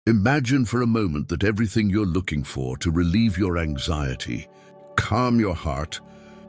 Imagine for a moment that everything you're looking for to relieve your anxiety, calm your heart,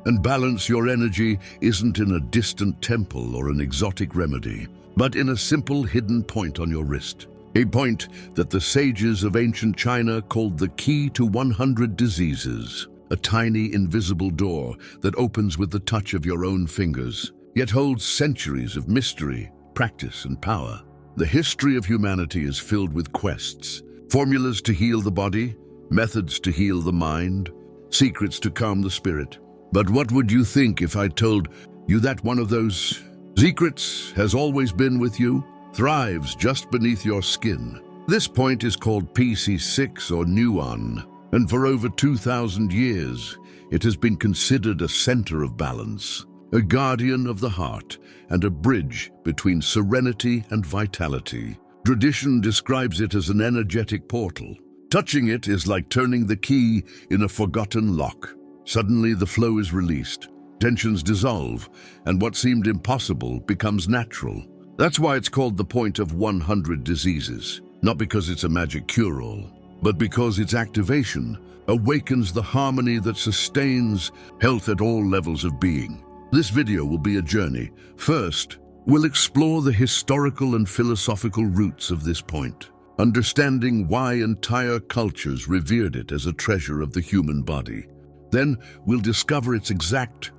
and balance your energy isn't in a distant temple or an exotic remedy, but in a simple hidden point on your wrist. A point that the sages of ancient China called the key to 100 diseases. A tiny invisible door that opens with the touch of your own fingers, yet holds centuries of mystery, practice, and power. The history of humanity is filled with quests, formulas to heal the body, methods to heal the mind, secrets to calm the spirit. But what would you think if I told you that one of those secrets has always been with you, thrives just beneath your skin? This point is called PC-6 or Nuan, and for over 2,000 years, it has been considered a center of balance, a guardian of the heart, and a bridge between serenity and vitality. Tradition describes it as an energetic portal. Touching it is like turning the key in a forgotten lock. Suddenly the flow is released, tensions dissolve, and what seemed impossible becomes natural. That's why it's called the point of 100 diseases. Not because it's a magic cure-all, but because its activation awakens the harmony that sustains health at all levels of being. This video will be a journey. First, we'll explore the historical and philosophical roots of this point, understanding why entire cultures revered it as a treasure of the human body. Then, we'll discover its exact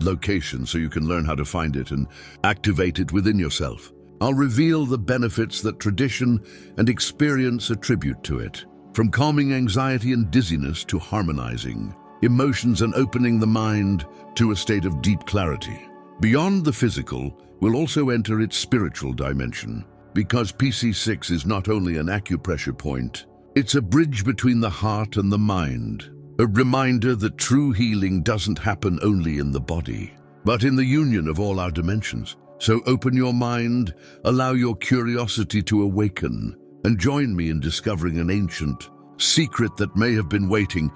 location so you can learn how to find it and activate it within yourself. I'll reveal the benefits that tradition and experience attribute to it, from calming anxiety and dizziness to harmonizing emotions and opening the mind to a state of deep clarity. Beyond the physical, we'll also enter its spiritual dimension, because PC-6 is not only an acupressure point, it's a bridge between the heart and the mind, a reminder that true healing doesn't happen only in the body, but in the union of all our dimensions. So open your mind, allow your curiosity to awaken, and join me in discovering an ancient secret that may have been waiting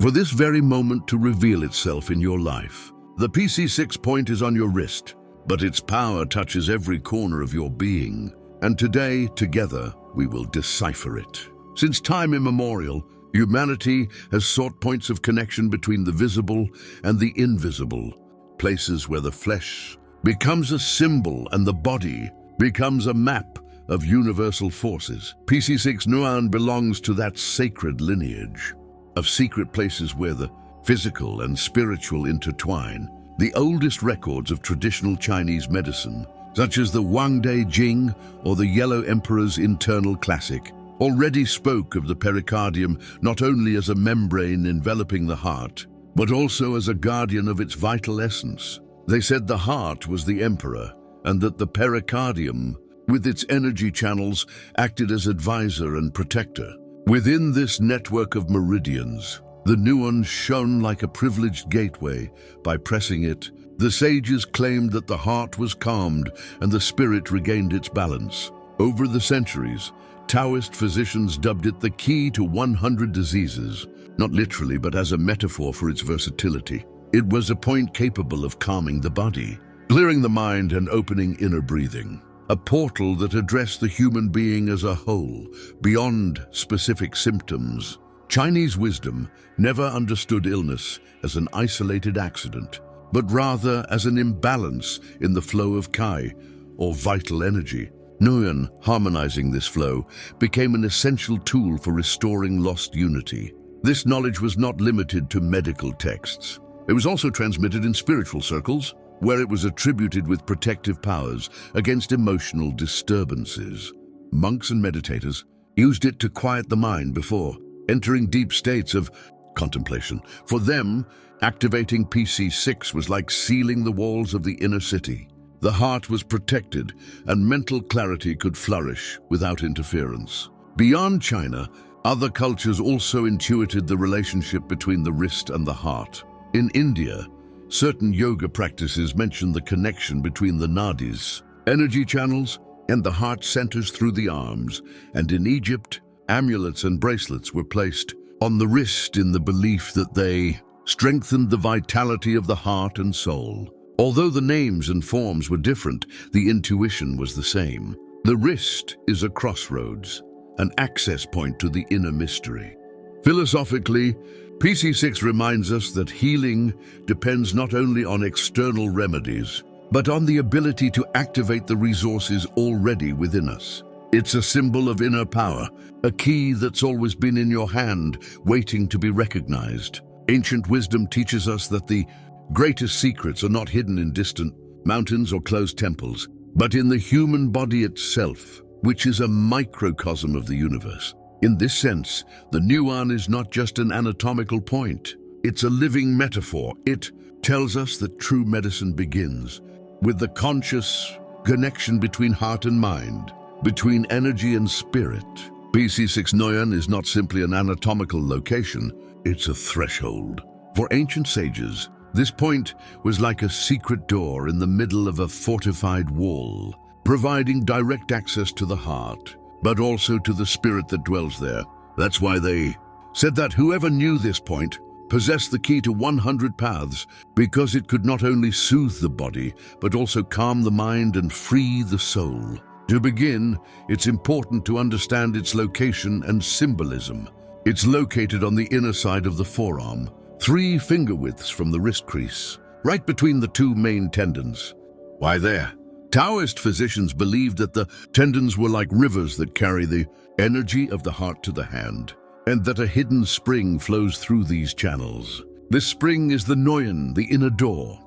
for this very moment to reveal itself in your life. The PC-6 point is on your wrist, but its power touches every corner of your being. And today, together, we will decipher it. Since time immemorial, humanity has sought points of connection between the visible and the invisible, places where the flesh becomes a symbol and the body becomes a map of universal forces. PC-6 Nuan belongs to that sacred lineage of secret places where the physical and spiritual intertwine. The oldest records of traditional Chinese medicine, such as the Wangde Jing or the Yellow Emperor's Internal Classic, already spoke of the pericardium not only as a membrane enveloping the heart, but also as a guardian of its vital essence. They said the heart was the emperor, and that the pericardium, with its energy channels, acted as advisor and protector. Within this network of meridians, the Nuan shone like a privileged gateway. By pressing it, the sages claimed that the heart was calmed and the spirit regained its balance. Over the centuries, Taoist physicians dubbed it the key to 100 diseases, not literally but as a metaphor for its versatility. It was a point capable of calming the body, clearing the mind and opening inner breathing. A portal that addressed the human being as a whole, beyond specific symptoms. Chinese wisdom never understood illness as an isolated accident, but rather as an imbalance in the flow of Qi, or vital energy. Nuan, harmonizing this flow, became an essential tool for restoring lost unity. This knowledge was not limited to medical texts. It was also transmitted in spiritual circles, where it was attributed with protective powers against emotional disturbances. Monks and meditators used it to quiet the mind before entering deep states of contemplation. For them, activating PC-6 was like sealing the walls of the inner city. The heart was protected, and mental clarity could flourish without interference. Beyond China, other cultures also intuited the relationship between the wrist and the heart. In India, certain yoga practices mention the connection between the nadis, energy channels, and the heart centers through the arms, and in Egypt, amulets and bracelets were placed on the wrist in the belief that they strengthened the vitality of the heart and soul. Although the names and forms were different, the intuition was the same. The wrist is a crossroads, an access point to the inner mystery. Philosophically, PC-6 reminds us that healing depends not only on external remedies, but on the ability to activate the resources already within us. It's a symbol of inner power, a key that's always been in your hand, waiting to be recognized. Ancient wisdom teaches us that the greatest secrets are not hidden in distant mountains or closed temples, but in the human body itself, which is a microcosm of the universe. In this sense, the nuan is not just an anatomical point. It's a living metaphor. It tells us that true medicine begins with the conscious connection between heart and mind, between energy and spirit. PC-6 nuan is not simply an anatomical location, it's a threshold. For ancient sages, this point was like a secret door in the middle of a fortified wall, providing direct access to the heart, but also to the spirit that dwells there. That's why they said that whoever knew this point possessed the key to 100 paths, because it could not only soothe the body, but also calm the mind and free the soul. To begin, it's important to understand its location and symbolism. It's located on the inner side of the forearm, 3 finger widths from the wrist crease, right between the 2 main tendons. Why there? Taoist physicians believed that the tendons were like rivers that carry the energy of the heart to the hand, and that a hidden spring flows through these channels. This spring is the nuan, the inner door.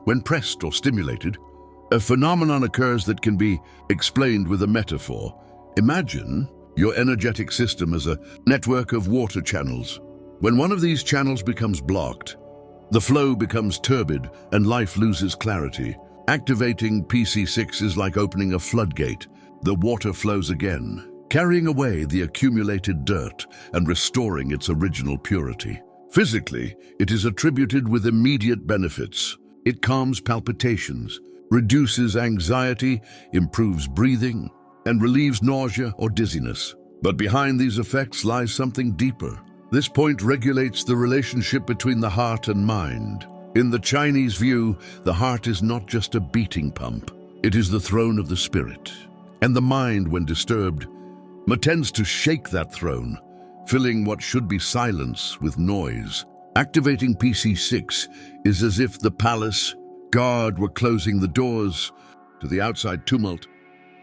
When pressed or stimulated, a phenomenon occurs that can be explained with a metaphor. Imagine your energetic system as a network of water channels. When one of these channels becomes blocked, the flow becomes turbid and life loses clarity. Activating PC-6 is like opening a floodgate. The water flows again, carrying away the accumulated dirt and restoring its original purity. Physically, it is attributed with immediate benefits. It calms palpitations, reduces anxiety, improves breathing, and relieves nausea or dizziness. But behind these effects lies something deeper. This point regulates the relationship between the heart and mind. In the Chinese view, the heart is not just a beating pump. It is the throne of the spirit. And the mind, when disturbed, tends to shake that throne, filling what should be silence with noise. Activating PC-6 is as if the palace guard were closing the doors to the outside tumult,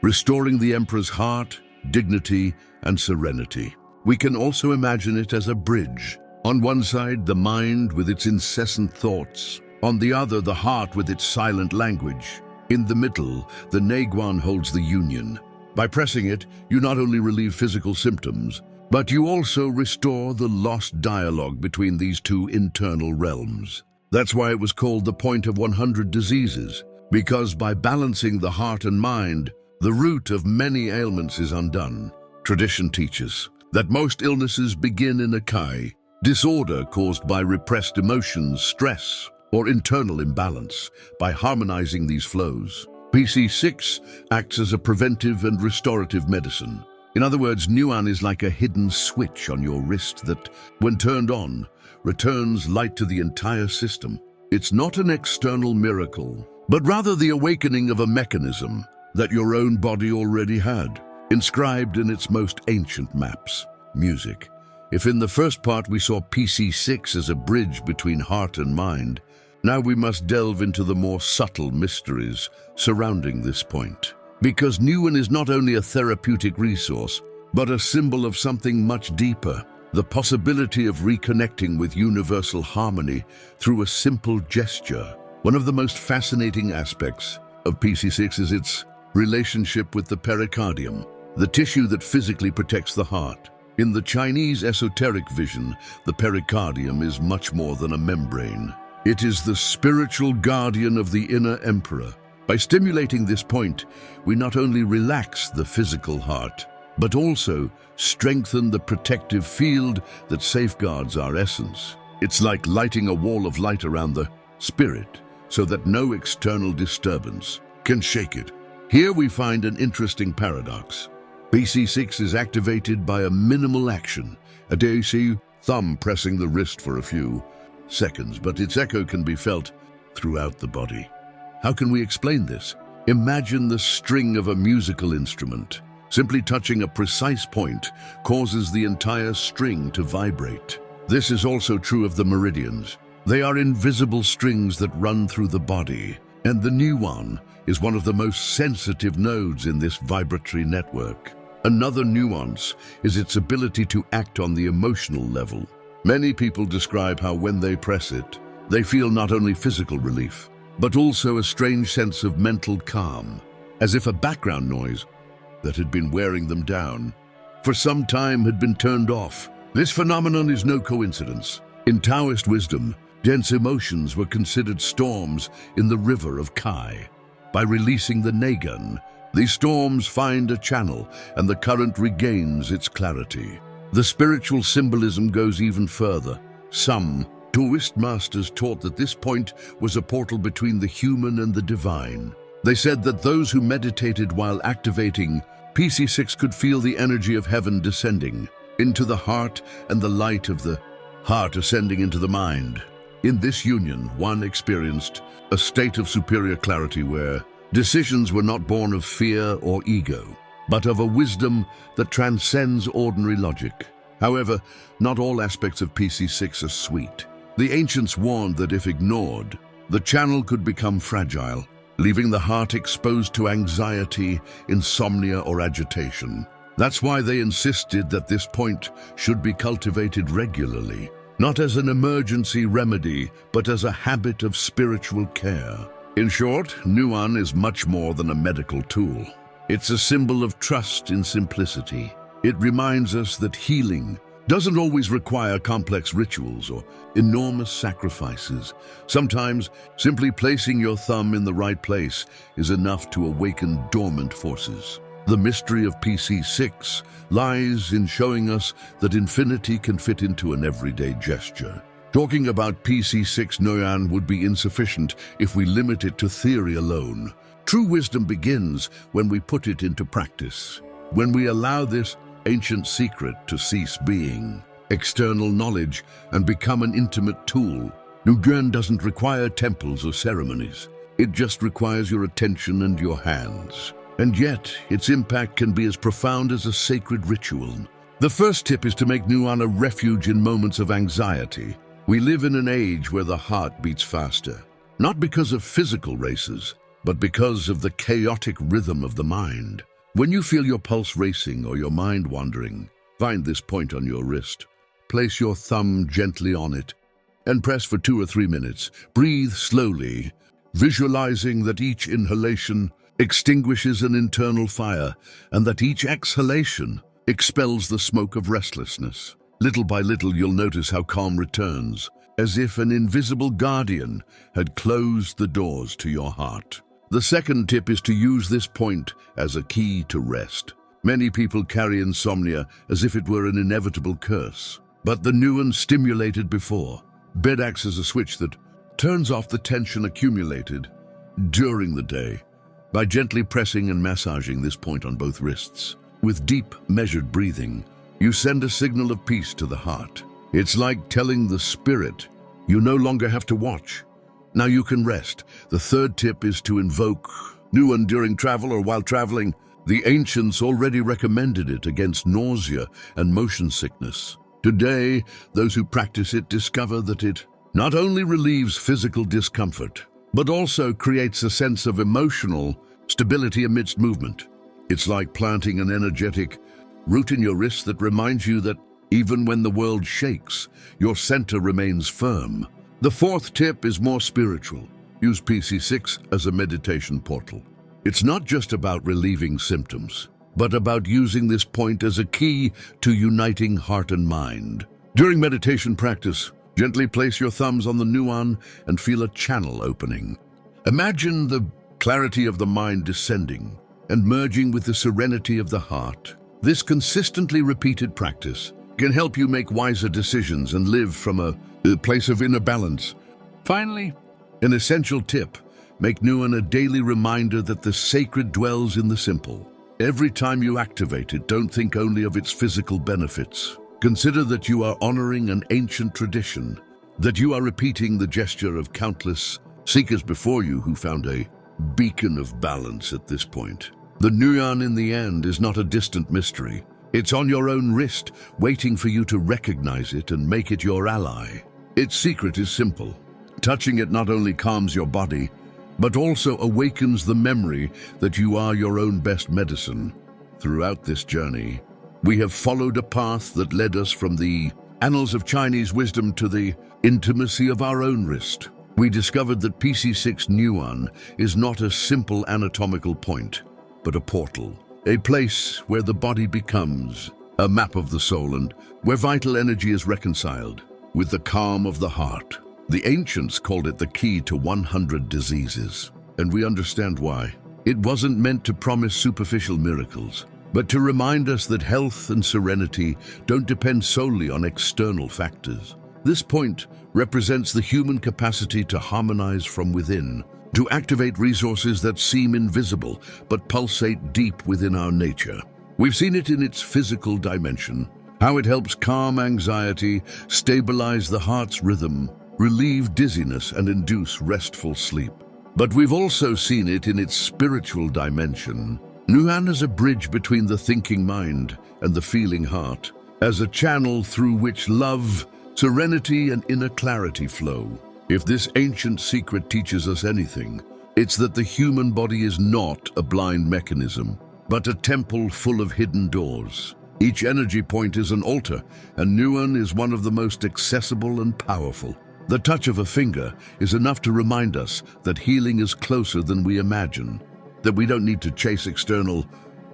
restoring the emperor's heart, dignity, and serenity. We can also imagine it as a bridge. On one side, the mind with its incessant thoughts. On the other, the heart with its silent language. In the middle, the neiguan holds the union. By pressing it, you not only relieve physical symptoms, but you also restore the lost dialogue between these 2 internal realms. That's why it was called the point of 100 diseases, because by balancing the heart and mind, the root of many ailments is undone. Tradition teaches that most illnesses begin in a kai, disorder caused by repressed emotions, stress, or internal imbalance. By harmonizing these flows, PC-6 acts as a preventive and restorative medicine. In other words, nuan is like a hidden switch on your wrist that, when turned on, returns light to the entire system. It's not an external miracle, but rather the awakening of a mechanism that your own body already had, inscribed in its most ancient maps, music. If in the first part we saw PC-6 as a bridge between heart and mind, now we must delve into the more subtle mysteries surrounding this point. Because nuan is not only a therapeutic resource, but a symbol of something much deeper, the possibility of reconnecting with universal harmony through a simple gesture. One of the most fascinating aspects of PC-6 is its relationship with the pericardium, the tissue that physically protects the heart. In the Chinese esoteric vision, the pericardium is much more than a membrane. It is the spiritual guardian of the inner emperor. By stimulating this point, we not only relax the physical heart, but also strengthen the protective field that safeguards our essence. It's like lighting a wall of light around the spirit, so that no external disturbance can shake it. Here we find an interesting paradox. PC-6 is activated by a minimal action, a daisy thumb pressing the wrist for a few seconds, but its echo can be felt throughout the body. How can we explain this? Imagine the string of a musical instrument. Simply touching a precise point causes the entire string to vibrate. This is also true of the meridians. They are invisible strings that run through the body, and the nuance is one of the most sensitive nodes in this vibratory network. Another nuance is its ability to act on the emotional level. Many people describe how when they press it, they feel not only physical relief, but also a strange sense of mental calm, as if a background noise that had been wearing them down for some time had been turned off. This phenomenon is no coincidence. In Taoist wisdom, dense emotions were considered storms in the river of Kai. By releasing the Nagan, these storms find a channel and the current regains its clarity. The spiritual symbolism goes even further. Some Taoist masters taught that this point was a portal between the human and the divine. They said that those who meditated while activating PC-6 could feel the energy of heaven descending into the heart and the light of the heart ascending into the mind. In this union, one experienced a state of superior clarity where decisions were not born of fear or ego, but of a wisdom that transcends ordinary logic. However, not all aspects of PC-6 are sweet. The ancients warned that if ignored, the channel could become fragile, leaving the heart exposed to anxiety, insomnia, or agitation. That's why they insisted that this point should be cultivated regularly, not as an emergency remedy, but as a habit of spiritual care. In short, Nuan is much more than a medical tool. It's a symbol of trust in simplicity. It reminds us that healing doesn't always require complex rituals or enormous sacrifices. Sometimes, simply placing your thumb in the right place is enough to awaken dormant forces. The mystery of PC-6 lies in showing us that infinity can fit into an everyday gesture. Talking about PC-6 Nuan would be insufficient if we limit it to theory alone. True wisdom begins when we put it into practice, when we allow this ancient secret to cease being external knowledge and become an intimate tool. Nuan doesn't require temples or ceremonies. It just requires your attention and your hands. And yet, its impact can be as profound as a sacred ritual. The first tip is to make Nuan a refuge in moments of anxiety. We live in an age where the heart beats faster, not because of physical races, but because of the chaotic rhythm of the mind. When you feel your pulse racing or your mind wandering, find this point on your wrist. Place your thumb gently on it and press for 2 or 3 minutes. Breathe slowly, visualizing that each inhalation extinguishes an internal fire and that each exhalation expels the smoke of restlessness. Little by little, you'll notice how calm returns, as if an invisible guardian had closed the doors to your heart. The second tip is to use this point as a key to rest. Many people carry insomnia as if it were an inevitable curse, but the Nuan stimulated before. Bed acts as a switch that turns off the tension accumulated during the day. By gently pressing and massaging this point on both wrists, with deep, measured breathing, you send a signal of peace to the heart. It's like telling the spirit, you no longer have to watch. Now you can rest. The third tip is to invoke Nuan during travel or while traveling. The ancients already recommended it against nausea and motion sickness. Today, those who practice it discover that it not only relieves physical discomfort, but also creates a sense of emotional stability amidst movement. It's like planting an energetic root in your wrist that reminds you that even when the world shakes, your center remains firm. The fourth tip is more spiritual. Use PC-6 as a meditation portal. It's not just about relieving symptoms, but about using this point as a key to uniting heart and mind. During meditation practice, gently place your thumbs on the Nuan and feel a channel opening. Imagine the clarity of the mind descending and merging with the serenity of the heart. This consistently repeated practice can help you make wiser decisions and live from a place of inner balance. Finally, an essential tip: make Nuan a daily reminder that the sacred dwells in the simple. Every time you activate it, don't think only of its physical benefits. Consider that you are honoring an ancient tradition, that you are repeating the gesture of countless seekers before you who found a beacon of balance at this point. The Nuan in the end is not a distant mystery. It's on your own wrist, waiting for you to recognize it and make it your ally. Its secret is simple. Touching it not only calms your body, but also awakens the memory that you are your own best medicine. Throughout this journey, we have followed a path that led us from the annals of Chinese wisdom to the intimacy of our own wrist. We discovered that PC-6 Nuan is not a simple anatomical point, but a portal. A place where the body becomes a map of the soul and where vital energy is reconciled with the calm of the heart. The ancients called it the key to 100 diseases, and we understand why. It wasn't meant to promise superficial miracles, but to remind us that health and serenity don't depend solely on external factors. This point represents the human capacity to harmonize from within, to activate resources that seem invisible but pulsate deep within our nature. We've seen it in its physical dimension, how it helps calm anxiety, stabilize the heart's rhythm, relieve dizziness, and induce restful sleep. But we've also seen it in its spiritual dimension. Nuan is a bridge between the thinking mind and the feeling heart, as a channel through which love, serenity, and inner clarity flow. If this ancient secret teaches us anything, it's that the human body is not a blind mechanism, but a temple full of hidden doors. Each energy point is an altar, and Nuan is one of the most accessible and powerful. The touch of a finger is enough to remind us that healing is closer than we imagine, that we don't need to chase external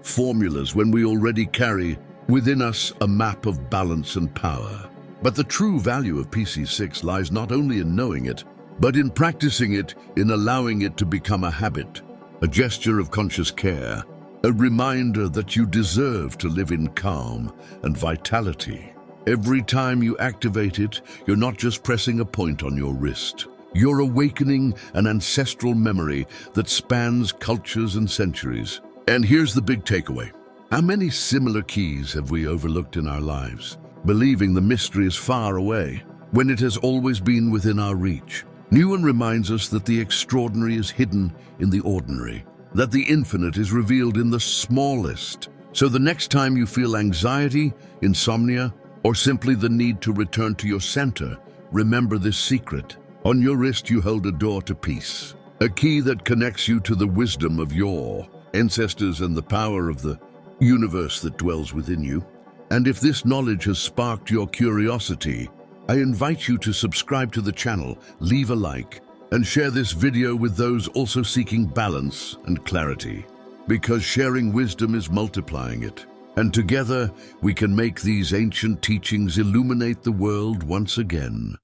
formulas when we already carry within us a map of balance and power. But the true value of PC-6 lies not only in knowing it, but in practicing it, in allowing it to become a habit, a gesture of conscious care, a reminder that you deserve to live in calm and vitality. Every time you activate it, you're not just pressing a point on your wrist. You're awakening an ancestral memory that spans cultures and centuries. And here's the big takeaway. How many similar keys have we overlooked in our lives, believing the mystery is far away, when it has always been within our reach? Nuan reminds us that the extraordinary is hidden in the ordinary, that the infinite is revealed in the smallest. So the next time you feel anxiety, insomnia, or simply the need to return to your center, remember this secret. On your wrist you hold a door to peace, a key that connects you to the wisdom of your ancestors and the power of the universe that dwells within you. And if this knowledge has sparked your curiosity, I invite you to subscribe to the channel, leave a like, and share this video with those also seeking balance and clarity. Because sharing wisdom is multiplying it. And together we can make these ancient teachings illuminate the world once again.